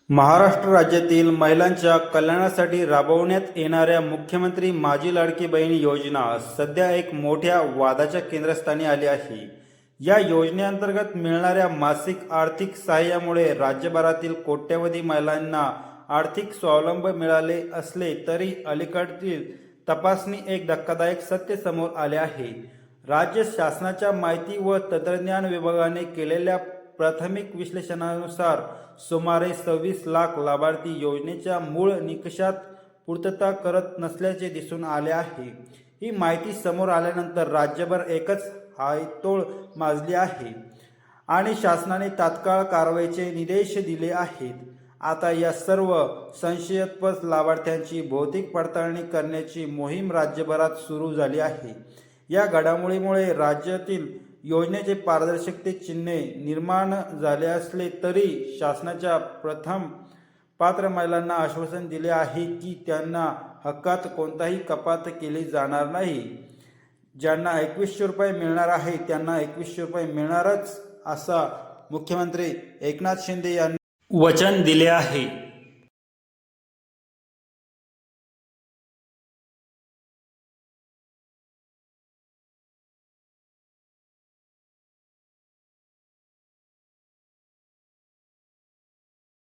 महाराष्ट्र राज्यातील महिलांच्या कल्याणासाठी राबवण्यात येणाऱ्या मुख्यमंत्री माझी लाडकी बहीण योजना सध्या एक मोठ्या वादाच्या केंद्रस्थानी आली आहे। या योजनेअंतर्गत मिळणाऱ्या मासिक आर्थिक सहाय्यामुळे राज्यभरातील कोट्यवधी महिलांना आर्थिक स्वावलंब मिळाले असले तरी अलीकडील तपासणी एक धक्कादायक सत्य समोर आले आहे। राज्य शासनाच्या माहिती व तंत्रज्ञान विभागाने केलेल्या प्राथमिक विश्लेषणानुसार सुमारे 26 लाख लाभार्थी योजनेच्या मूळ निकषात पूर्तता करत नसल्याचे दिसून आले आहे। ही माहिती समोर आल्यानंतर राज्यभर एकच हायतोळ माजली आहे आणि शासनाने तात्काळ कारवाईचे निर्देश दिले आहेत। आता या सर्व संशयास्पद लाभार्थ्यांची भौतिक पडताळणी करण्याची मोहीम राज्यभरात सुरू झाली आहे। या घडामोडीमुळे राज्यातील योजनेचे पारदर्शकते चिन्ह निर्माण झाले असले तरी शासनाच्या प्रथम पात्र महिलांना आश्वासन दिले आहे की त्यांना हक्कात कोणताही कपात केली जाणार नाही। ज्यांना 2100 रुपये मिळणार आहे त्यांना 2100 रुपये मिळणारच असा मुख्यमंत्री एकनाथ शिंदे यांनी वचन दिले आहे।